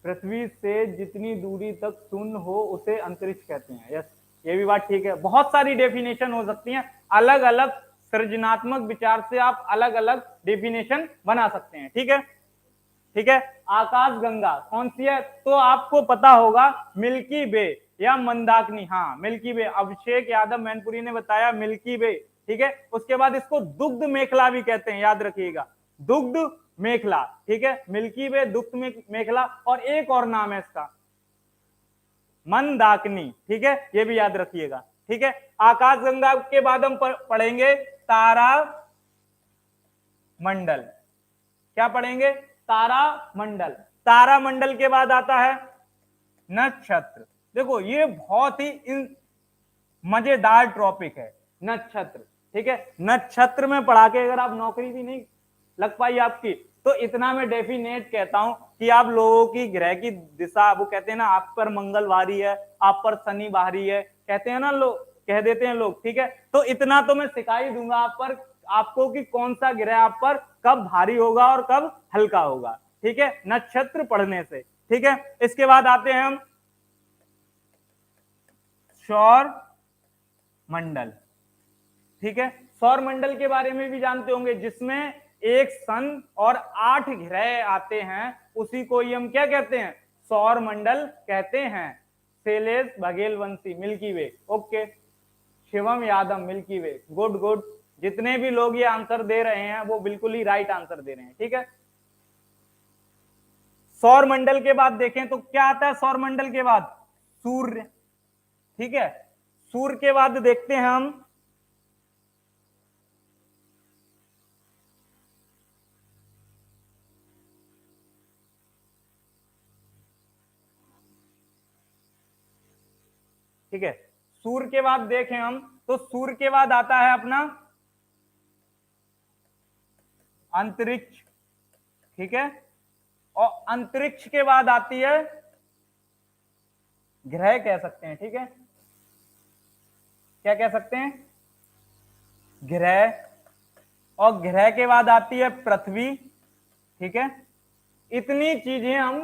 पृथ्वी से जितनी दूरी तक शून्य हो उसे अंतरिक्ष कहते हैं। यस, ये भी बात ठीक है। बहुत सारी डेफिनेशन हो सकती हैं, अलग अलग सृजनात्मक विचार से आप अलग अलग डेफिनेशन बना सकते हैं, ठीक है। ठीक है, आकाश गंगा कौन सी है, तो आपको पता होगा मिल्की वे या मंदाकिनी। हाँ मिल्की वे, अभिषेक यादव मैनपुरी ने बताया मिल्की वे, ठीक है। उसके बाद इसको दुग्ध मेखला भी कहते हैं, याद रखिएगा, दुग्ध मेखला, ठीक है। मिल्की वे, दुग्ध मेखला, और एक और नाम है इसका मंदाकिनी, ठीक है, ये भी याद रखिएगा, ठीक है। आकाश गंगा के बाद हम पढ़ेंगे तारा मंडल। क्या पढ़ेंगे, तारा मंडल। तारा मंडल के बाद आता है नक्षत्र। देखो ये बहुत ही मजेदार टॉपिक है नक्षत्र, ठीक है। नक्षत्र में पढ़ा के अगर आप नौकरी भी नहीं लग पाई आपकी, तो इतना मैं डेफिनेट कहता हूं कि आप लोगों की ग्रह की दिशा, वो कहते हैं ना आप पर मंगल भारी है, आप पर शनि भारी है, कहते हैं ना लोग, कह देते हैं लोग, ठीक है। तो इतना तो मैं सिखा ही दूंगा आप पर, आपको कि कौन सा ग्रह आप पर कब भारी होगा और कब हल्का होगा, ठीक है, नक्षत्र पढ़ने से, ठीक है। इसके बाद आते हैं हम सौर मंडल, ठीक है। सौर मंडल के बारे में भी जानते होंगे, जिसमें एक सन और 8 ग्रह आते हैं, उसी को ही हम क्या कहते हैं, सौर मंडल कहते हैं। शैलेश बघेलवंशी मिल्की वे, ओके। शिवम यादव मिल्की वे, गुड गुड। जितने भी लोग ये आंसर दे रहे हैं वो बिल्कुल ही राइट आंसर दे रहे हैं, ठीक है। सौर मंडल के बाद देखें तो क्या आता है सौर मंडल के बाद, सूर्य, ठीक है। सूर्य के बाद देखते हैं हम ठीक है, सूर्य के बाद देखें हम तो सूर्य के बाद आता है अपना अंतरिक्ष, ठीक है। और अंतरिक्ष के बाद आती है ग्रह कह सकते हैं, ठीक है। क्या कह सकते हैं, ग्रह। और ग्रह के बाद आती है पृथ्वी, ठीक है। इतनी चीजें हम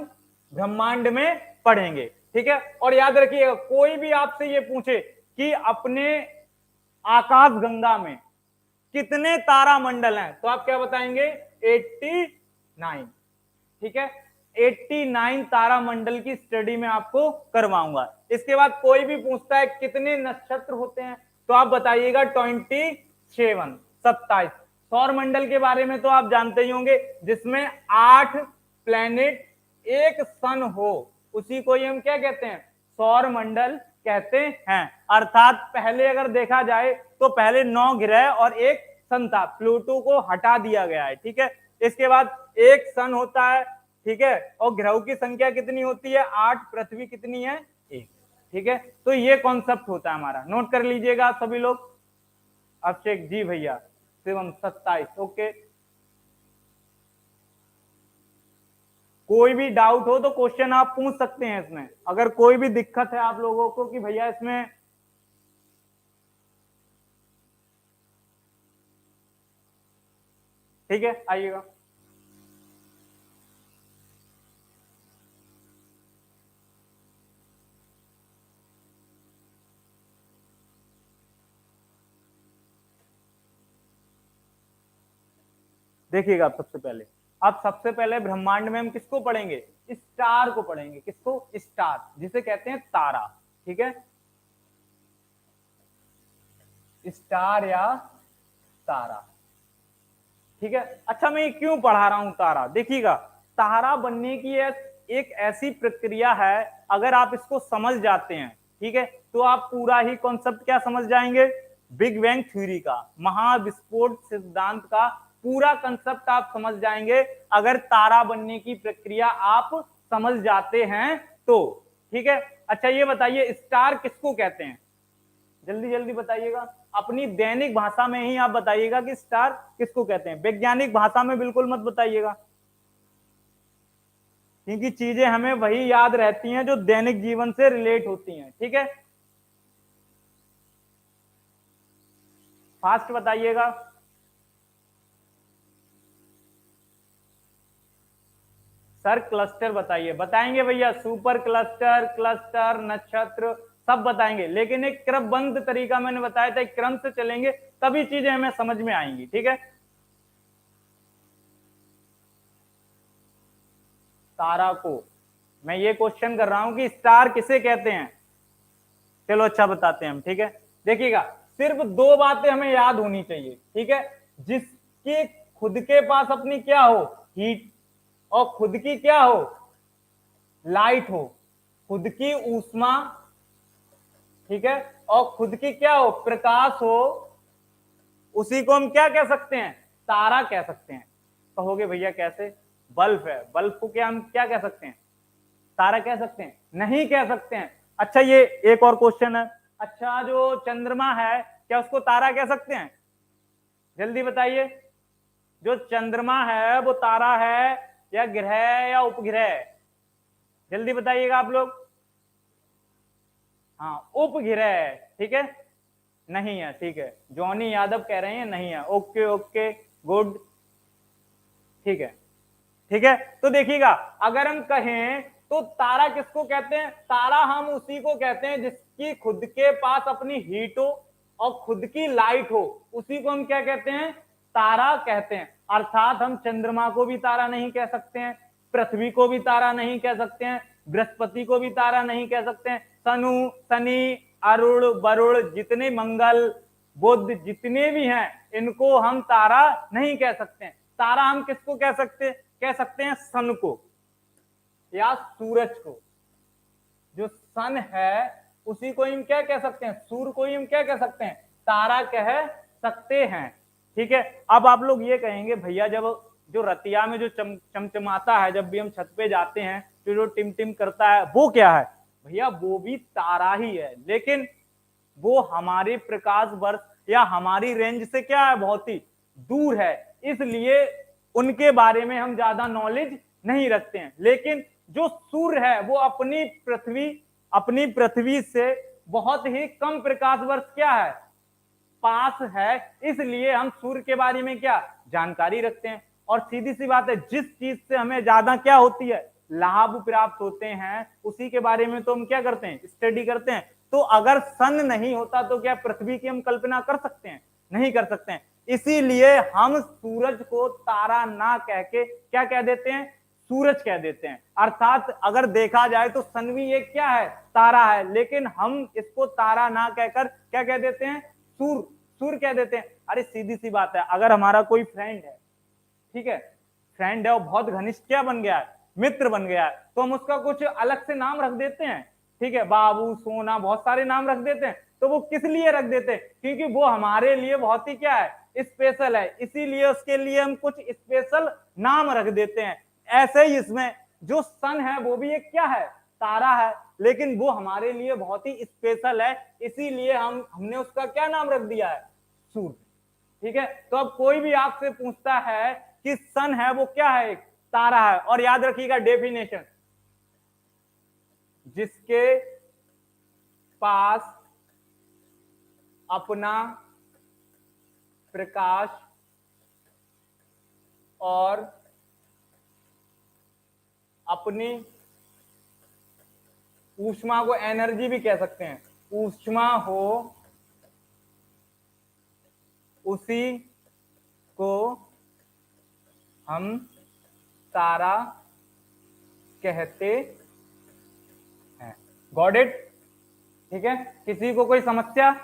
ब्रह्मांड में पढ़ेंगे, ठीक है। और याद रखिएगा कोई भी आपसे ये पूछे कि अपने आकाश गंगा में कितने तारा मंडल हैं, तो आप क्या बताएंगे, 89, ठीक है। 89 तारा मंडल की स्टडी में आपको करवाऊंगा। इसके बाद कोई भी पूछता है कितने नक्षत्र होते हैं, तो आप बताइएगा 27, 27। सौर मंडल के बारे में तो आप जानते ही होंगे, जिसमें 8 प्लैनेट एक सन हो, उसी को ही हम क्या कहते हैं, सौर मंडल कहते हैं। अर्थात पहले अगर देखा जाए तो पहले 9 ग्रह और एक सन था, प्लूटो को हटा दिया गया है, ठीक है। इसके बाद एक सन होता है, ठीक है। और ग्रहों की संख्या कितनी होती है, 8, पृथ्वी कितनी है, 1, ठीक है। तो ये कॉन्सेप्ट होता है हमारा, नोट कर लीजिएगा सभी लोग। अभिषेक जी भैया, शिवम 27, ओके। कोई भी डाउट हो तो क्वेश्चन आप पूछ सकते हैं इसमें, अगर कोई भी दिक्कत है आप लोगों को कि भैया इसमें, ठीक है, आइएगा। देखिएगा अब सबसे पहले ब्रह्मांड में हम किसको पढ़ेंगे? स्टार को पढ़ेंगे। किसको? स्टार, जिसे कहते हैं तारा। ठीक है, स्टार या तारा। ठीक है, अच्छा मैं क्यों पढ़ा रहा हूं तारा? देखिएगा, तारा बनने की एक ऐसी प्रक्रिया है, अगर आप इसको समझ जाते हैं, ठीक है, तो आप पूरा ही कॉन्सेप्ट क्या समझ जाएंगे? बिग बैंग थ्योरी का, महाविस्फोट सिद्धांत का पूरा कंसेप्ट आप समझ जाएंगे, अगर तारा बनने की प्रक्रिया आप समझ जाते हैं तो। ठीक है, अच्छा ये बताइए स्टार किसको कहते हैं? जल्दी जल्दी बताइएगा, अपनी दैनिक भाषा में ही आप बताइएगा कि स्टार किसको कहते हैं। वैज्ञानिक भाषा में बिल्कुल मत बताइएगा, क्योंकि चीजें हमें वही याद रहती हैं जो दैनिक जीवन से रिलेट होती हैं। ठीक है, फास्ट बताइएगा। सर क्लस्टर बताइए। बताएंगे भैया, सुपर क्लस्टर, क्लस्टर, नक्षत्र सब बताएंगे, लेकिन एक क्रमबद्ध तरीका मैंने बताया था, एक क्रम से चलेंगे तभी चीजें हमें समझ में आएंगी। ठीक है, तारा को मैं ये क्वेश्चन कर रहा हूं कि स्टार किसे कहते हैं? चलो अच्छा बताते हैं हम। ठीक है, देखिएगा, सिर्फ दो बातें हमें याद होनी चाहिए। ठीक है, जिसकी खुद के पास अपनी क्या हो? हीट, और खुद की क्या हो? लाइट हो, खुद की ऊष्मा, ठीक है, और खुद की क्या हो? प्रकाश हो, उसी को हम क्या कह सकते हैं? तारा कह सकते हैं। कहोगे भैया कैसे? बल्ब है, बल्ब को क्या हम क्या कह सकते हैं? तारा कह सकते हैं? नहीं कह सकते हैं। अच्छा ये एक और क्वेश्चन है, अच्छा जो चंद्रमा है क्या उसको तारा कह सकते हैं? जल्दी बताइए, जो चंद्रमा है वो तारा है या ग्रह या उपग्रह? जल्दी बताइएगा आप लोग। हाँ, उपग्रह। ठीक है, नहीं है। ठीक है, जॉनी यादव कह रहे हैं नहीं है। Okay okay, good. ठीक है, ठीक है, तो देखिएगा, अगर हम कहें तो तारा किसको कहते हैं? तारा हम उसी को कहते हैं जिसकी खुद के पास अपनी हीट हो और खुद की लाइट हो, उसी को हम क्या कहते हैं? तारा कहते हैं। अर्थात हम चंद्रमा को भी तारा नहीं कह सकते हैं, पृथ्वी को भी तारा नहीं कह सकते हैं, बृहस्पति को भी तारा नहीं कह सकते हैं, सनु, शनि, अरुण, वरुण, जितने मंगल, बुध, जितने भी हैं, इनको हम तारा नहीं कह सकते हैं। तारा हम किसको कह सकते हैं? कह सकते हैं सन को या सूरज को। जो सन है उसी को हम क्या कह सकते हैं? सूर्य को ही हम क्या कह सकते हैं? तारा कह सकते हैं। ठीक है, अब आप लोग ये कहेंगे भैया जब जो रतिया में जो चमचमाता है, जब भी हम छत पे जाते हैं तो जो टिम टिम करता है वो क्या है? भैया वो भी तारा ही है, लेकिन वो हमारे प्रकाश वर्ष या हमारी रेंज से क्या है? बहुत ही दूर है, इसलिए उनके बारे में हम ज्यादा नॉलेज नहीं रखते हैं। लेकिन जो सूर्य है वो अपनी पृथ्वी से बहुत ही कम प्रकाश वर्ष क्या है? पास है, इसलिए हम सूर्य के बारे में क्या जानकारी रखते हैं। और सीधी सी बात है, जिस चीज से हमें ज्यादा क्या होती है? लाभ प्राप्त होते हैं, उसी के बारे में तो हम क्या करते हैं? स्टडी करते हैं। तो अगर सन नहीं होता तो क्या पृथ्वी की हम कल्पना कर सकते हैं? नहीं कर सकते हैं। इसीलिए हम सूरज को तारा ना कह के क्या कह देते हैं? सूरज कह देते हैं। अर्थात अगर देखा जाए तो सन भी एक क्या है? तारा है, लेकिन हम इसको तारा ना कहकर क्या कह देते हैं? सूर्य कह देते हैं। अरे सीधी सी बात है, अगर हमारा कोई फ्रेंड है, ठीक है, फ्रेंड है और बहुत घनिष्ठ क्या बन गया है? मित्र बन गया है, तो हम उसका कुछ अलग से नाम रख देते हैं। ठीक है, बाबू, सोना, बहुत सारे नाम रख देते हैं। तो वो किस लिए रख देते हैं? क्योंकि वो हमारे लिए बहुत ही क्या है? स्पेशल है, इसीलिए उसके लिए हम कुछ स्पेशल नाम रख देते हैं। ऐसे ही इसमें जो सन है वो भी एक क्या है? तारा है, लेकिन वो हमारे लिए बहुत ही स्पेशल है, इसीलिए हमने उसका क्या नाम रख दिया है? सूर्य। ठीक है, तो अब कोई भी आपसे पूछता है कि सन है वो क्या है? एक तारा है। और याद रखिएगा डेफिनेशन, जिसके पास अपना प्रकाश और अपनी ऊष्मा को एनर्जी भी कह सकते हैं, ऊष्मा हो, उसी को हम तारा कहते हैं। Got it? ठीक है, किसी को कोई समस्या?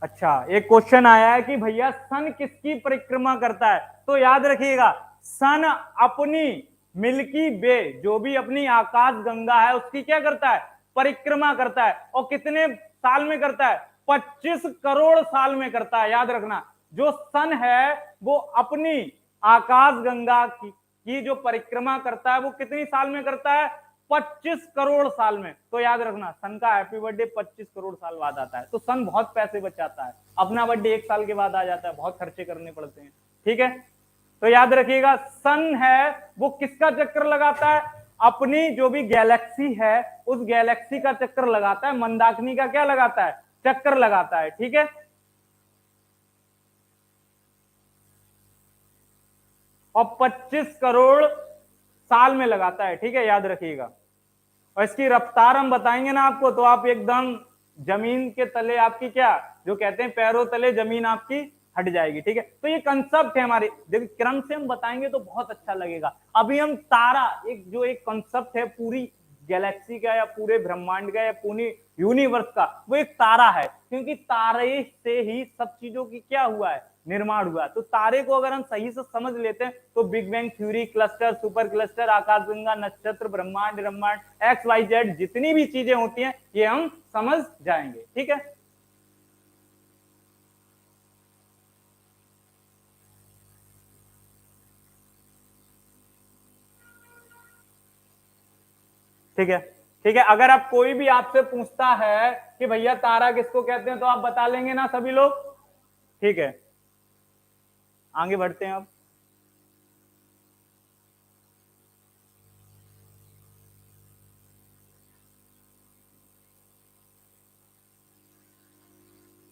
अच्छा, एक क्वेश्चन आया है कि भैया सन किसकी परिक्रमा करता है? तो याद रखिएगा, सन अपनी मिल्की वे, जो भी अपनी आकाश गंगा है, उसकी क्या करता है? परिक्रमा करता है। और कितने साल में करता है? 25 करोड़ साल में करता है। याद रखना, जो सन है वो अपनी आकाश गंगा की जो परिक्रमा करता है वो कितनी साल में करता है? 25 करोड़ साल में। तो याद रखना, सन का हैप्पी बर्थडे 25 करोड़ साल बाद आता है। तो सन बहुत पैसे बचाता है, अपना बर्थडे 1 साल के बाद आ जाता है, बहुत खर्चे करने पड़ते हैं। ठीक है, तो याद रखिएगा, सन है वो किसका चक्कर लगाता है? अपनी जो भी गैलेक्सी है उस गैलेक्सी का चक्कर लगाता है। मंदाकिनी का क्या लगाता है? चक्कर लगाता है। ठीक है, और 25 करोड़ साल में लगाता है। ठीक है, याद रखिएगा। और इसकी रफ्तार हम बताएंगे ना आपको, तो आप एकदम जमीन के तले, आपकी क्या जो कहते हैं पैरों तले जमीन आपकी हट जाएगी। ठीक है, तो ये कंसेप्ट है हमारे, देखिए क्रम से हम बताएंगे तो बहुत अच्छा लगेगा। अभी हम तारा, एक जो एक कंसेप्ट है पूरी गैलेक्सी का या पूरे ब्रह्मांड का या पूरी यूनिवर्स का, वो एक तारा है। क्योंकि तारे से ही सब चीजों की क्या हुआ है? निर्माण हुआ। तो तारे को अगर हम सही से समझ लेते हैं तो big bang theory, cluster, super cluster, आकाशगंगा, नक्षत्र, ब्रह्मांड, ब्रह्मांड, एक्स वाई जेड, जितनी भी चीजें होती हैं ये हम समझ जाएंगे। ठीक है, ठीक है, ठीक है। अगर आप कोई भी आपसे पूछता है कि भैया तारा किसको कहते हैं, तो आप बता लेंगे ना सभी लोग? ठीक है, आगे बढ़ते हैं अब।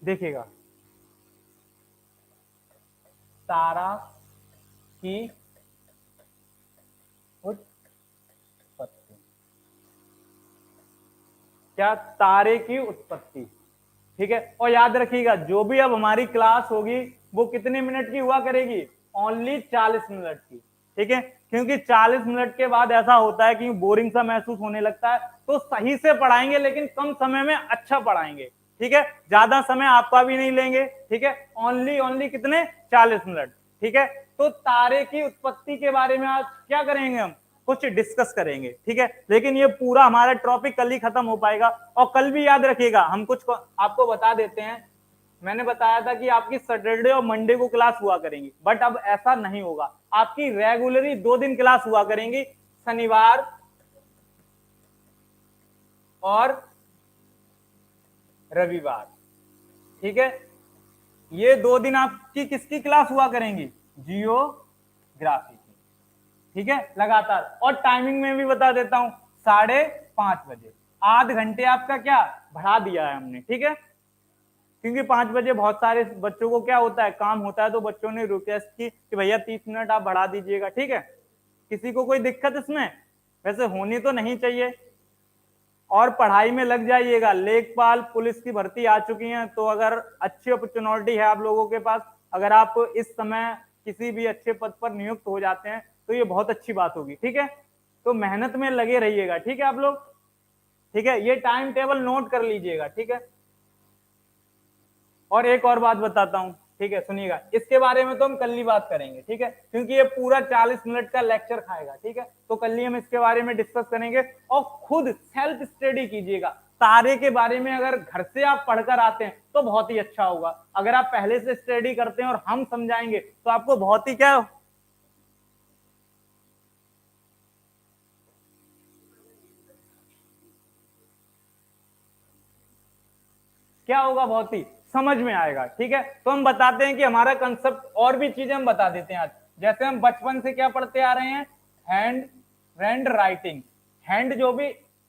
देखिएगा, तारा की उत्पत्ति, क्या? तारे की उत्पत्ति। ठीक है, और याद रखिएगा, जो भी अब हमारी क्लास होगी वो कितने मिनट की हुआ करेगी? ओनली 40 मिनट की। ठीक है, क्योंकि 40 मिनट के बाद ऐसा होता है कि बोरिंग सा महसूस होने लगता है। तो सही से पढ़ाएंगे लेकिन कम समय में अच्छा पढ़ाएंगे। ठीक है, ज्यादा समय आपका भी नहीं लेंगे। ठीक है, ओनली ओनली कितने? 40 मिनट। ठीक है, तो तारे की उत्पत्ति के बारे में आज क्या करेंगे? हम कुछ डिस्कस करेंगे। ठीक है, लेकिन ये पूरा हमारा टॉपिक कल ही खत्म हो पाएगा। और कल भी याद रखिएगा, हम कुछ आपको बता देते हैं। मैंने बताया था कि आपकी सैटरडे और मंडे को क्लास हुआ करेंगी, बट अब ऐसा नहीं होगा। आपकी रेगुलरली 2 दिन क्लास हुआ करेंगी, शनिवार और रविवार। ठीक है, ये 2 दिन आपकी किसकी क्लास हुआ करेंगी? जियोग्राफी की। ठीक है, लगातार। और टाइमिंग में भी बता देता हूं, 5:30 बजे। आध घंटे आपका क्या बढ़ा दिया है हमने। ठीक है, क्योंकि 5 बजे बहुत सारे बच्चों को क्या होता है? काम होता है। तो बच्चों ने रिक्वेस्ट की कि भैया 30 मिनट आप बढ़ा दीजिएगा। ठीक है, किसी को कोई दिक्कत इसमें वैसे होनी तो नहीं चाहिए। और पढ़ाई में लग जाइएगा, लेखपाल पुलिस की भर्ती आ चुकी है, तो अगर अच्छी अपॉर्चुनिटी है आप लोगों के पास, अगर आप इस समय किसी भी अच्छे पद पर नियुक्त हो जाते हैं तो ये बहुत अच्छी बात होगी। ठीक है, तो मेहनत में लगे रहिएगा। ठीक है आप लोग, ठीक है, ये टाइम टेबल नोट कर लीजिएगा। ठीक है, और एक और बात बताता हूं, ठीक है, सुनिएगा, इसके बारे में तो हम कल ही बात करेंगे। ठीक है, क्योंकि ये पूरा 40 मिनट का लेक्चर खाएगा। ठीक है, तो कल ही हम इसके बारे में डिस्कस करेंगे। और खुद सेल्फ स्टडी कीजिएगा। तारे के बारे में अगर घर से आप पढ़कर आते हैं तो बहुत ही अच्छा होगा। अगर आप पहले से स्टडी करते हैं और हम समझाएंगे तो आपको बहुत ही क्या होगा? बहुत ही समझ में आएगा। ठीक है, तो हम बताते हैं कि हमारा कंसेप्ट, और भी चीजें हम बता देते हैं आज। जैसे हम बचपन से क्या पढ़ते आ रहे हैं? Hand hand writing. हैंड जो भी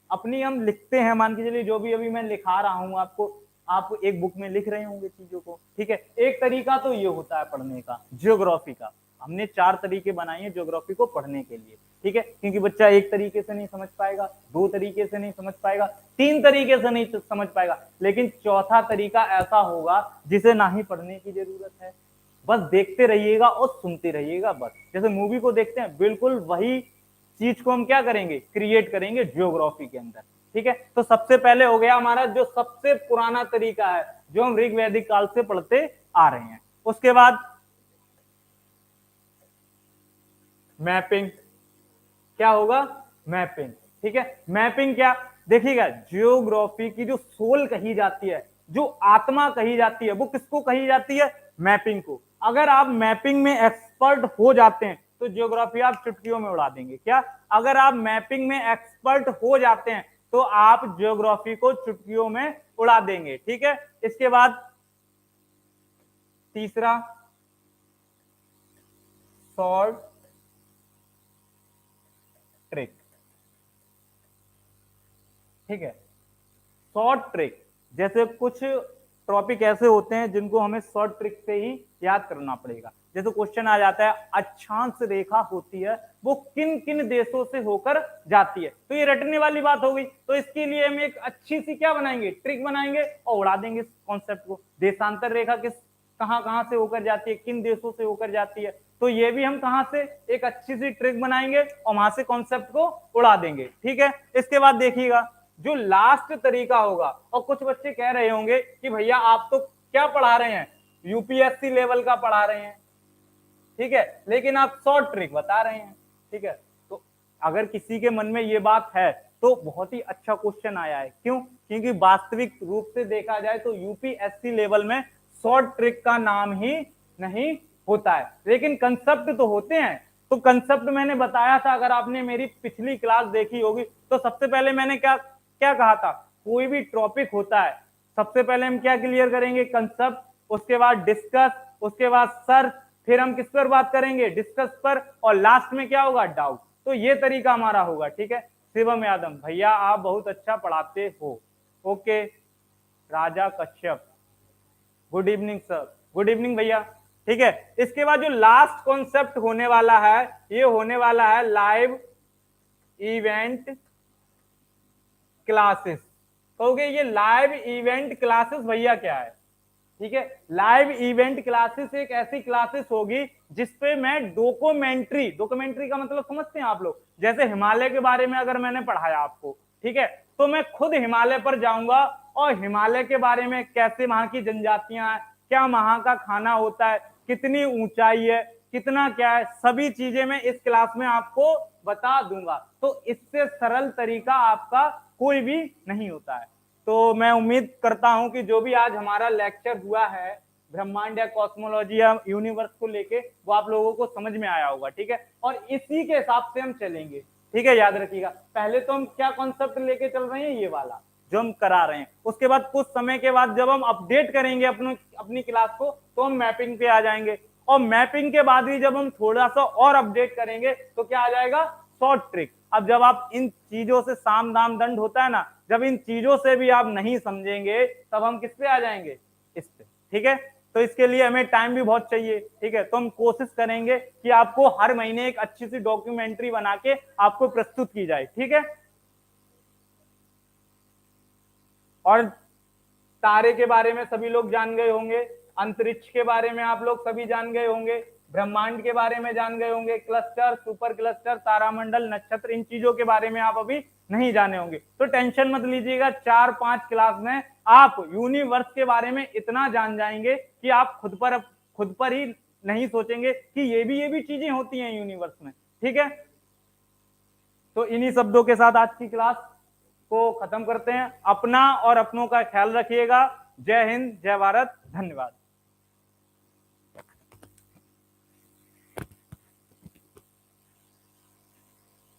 अपनी हम लिखते हैं, मान के चलिए जो भी अभी मैं लिखा रहा हूं आपको, आप एक बुक में लिख रहे होंगे चीजों को। ठीक है, एक तरीका तो ये होता है पढ़ने का, जियोग्राफी का। हमने 4 तरीके बनाए हैं ज्योग्राफी को पढ़ने के लिए, ठीक है, क्योंकि बच्चा एक तरीके से नहीं समझ पाएगा, 2 तरीके से नहीं समझ पाएगा, 3 तरीके से नहीं समझ पाएगा, लेकिन चौथा तरीका ऐसा होगा जिसे ना ही पढ़ने की जरूरत है, बस देखते रहिएगा और सुनते रहिएगा। बस जैसे मूवी को देखते हैं, बिल्कुल वही चीज को हम क्या करेंगे, क्रिएट करेंगे ज्योग्राफी के अंदर, ठीक है। तो सबसे पहले हो गया हमारा जो सबसे पुराना तरीका है, जो हम ऋग वैदिक काल से पढ़ते आ रहे हैं। उसके बाद मैपिंग, क्या होगा, मैपिंग, ठीक है। मैपिंग क्या, देखिएगा, ज्योग्राफी की जो सोल कही जाती है, जो आत्मा कही जाती है, वो किसको कही जाती है, मैपिंग को। अगर आप मैपिंग में एक्सपर्ट हो जाते हैं तो ज्योग्राफी आप चुटकियों में उड़ा देंगे। क्या, अगर आप मैपिंग में एक्सपर्ट हो जाते हैं तो आप ज्योग्राफी को चुटकियों में उड़ा देंगे, ठीक है। इसके बाद तीसरा, शॉर्ट ट्रिक, ठीक है। शॉर्ट ट्रिक, जैसे कुछ टॉपिक ऐसे होते हैं जिनको हमें शॉर्ट ट्रिक से ही याद करना पड़ेगा। जैसे क्वेश्चन आ जाता है, अक्षांश रेखा होती है वो किन किन देशों से होकर जाती है, तो ये रटने वाली बात हो गई। तो इसके लिए हम एक अच्छी सी क्या बनाएंगे, ट्रिक बनाएंगे और उड़ा देंगे इस कॉन्सेप्ट को। देशांतर रेखा किस कहां कहां से होकर जाती है, किन देशों से होकर जाती है, तो ये भी हम कहां से एक अच्छी सी ट्रिक बनाएंगे और वहां से कॉन्सेप्ट को उड़ा देंगे, ठीक है। इसके बाद देखिएगा जो लास्ट तरीका होगा, और कुछ बच्चे कह रहे होंगे कि भैया आप तो क्या पढ़ा रहे हैं, यूपीएससी लेवल का पढ़ा रहे हैं, ठीक है, लेकिन आप शॉर्ट ट्रिक बता रहे हैं, ठीक है। तो अगर किसी के मन में ये बात है तो बहुत ही अच्छा क्वेश्चन आया है। क्यों, क्योंकि वास्तविक रूप से देखा जाए तो यूपीएससी लेवल में शॉर्ट ट्रिक का नाम ही नहीं होता है, लेकिन कंसेप्ट तो होते हैं। तो कंसेप्ट मैंने बताया था, अगर आपने मेरी पिछली क्लास देखी होगी तो सबसे पहले मैंने क्या क्या कहा था, कोई भी टॉपिक होता है सबसे पहले हम क्या क्लियर करेंगे, कंसेप्ट, उसके बाद डिस्कस, उसके बाद सर्च, फिर हम किस पर बात करेंगे, डिस्कस पर, और लास्ट में क्या होगा, डाउट। तो ये तरीका हमारा होगा, ठीक है। शिवम यादव, भैया आप बहुत अच्छा पढ़ाते हो, okay. Raja Kashyap, good evening sir, good evening भैया, ठीक है। इसके बाद जो लास्ट कॉन्सेप्ट होने वाला है, ये होने वाला है लाइव इवेंट क्लासेस। कहोगे ये लाइव इवेंट क्लासेस भैया क्या है, ठीक है। लाइव इवेंट क्लासेस एक ऐसी क्लासेस होगी जिसपे मैं डॉक्यूमेंट्री, डॉक्यूमेंट्री का मतलब समझते हैं आप लोग, जैसे हिमालय के बारे में अगर मैंने पढ़ाया आपको, ठीक है, तो मैं खुद हिमालय पर जाऊंगा और हिमालय के बारे में, कैसे वहां की जनजातियां हैं, क्या वहां का खाना होता है, कितनी ऊंचाई है, कितना क्या है, सभी चीजें मैं इस क्लास में आपको बता दूंगा। तो इससे सरल तरीका आपका कोई भी नहीं होता है। तो मैं उम्मीद करता हूं कि जो भी आज हमारा लेक्चर हुआ है ब्रह्मांड या कॉस्मोलॉजी या यूनिवर्स को लेके, वो आप लोगों को समझ में आया होगा, ठीक है। और इसी के हिसाब से हम चलेंगे, ठीक है, याद रखिएगा। पहले तो हम क्या कॉन्सेप्ट लेके चल रहे हैं, ये वाला जो हम करा रहे हैं, उसके बाद कुछ समय के बाद जब हम अपडेट करेंगे अपनी क्लास को, तो हम मैपिंग पे आ जाएंगे, और मैपिंग के बाद ही जब हम थोड़ा सा और अपडेट करेंगे तो क्या आ जाएगा, शॉर्ट ट्रिक। अब जब आप इन चीजों से साम दाम दंड होता है ना, जब इन चीजों से भी आप नहीं समझेंगे तब हम किस पे आ जाएंगे, इस पे, ठीक है। तो इसके लिए हमें टाइम भी बहुत चाहिए, ठीक है। तो हम कोशिश करेंगे कि आपको हर महीने एक अच्छी सी डॉक्यूमेंट्री बना के आपको प्रस्तुत की जाए, ठीक है। और तारे के बारे में सभी लोग जान गए होंगे, अंतरिक्ष के बारे में आप लोग सभी जान गए होंगे, ब्रह्मांड के बारे में जान गए होंगे, क्लस्टर, सुपर क्लस्टर, तारामंडल, नक्षत्र, इन चीजों के बारे में आप अभी नहीं जाने होंगे। तो टेंशन मत लीजिएगा, 4-5 क्लास में आप यूनिवर्स के बारे में इतना जान जाएंगे कि आप खुद पर ही नहीं सोचेंगे कि ये भी चीजें होती हैं यूनिवर्स में, ठीक है। तो इन्हीं शब्दों के साथ आज की क्लास को खत्म करते हैं। अपना और अपनों का ख्याल रखिएगा। जय हिंद, जय भारत, धन्यवाद।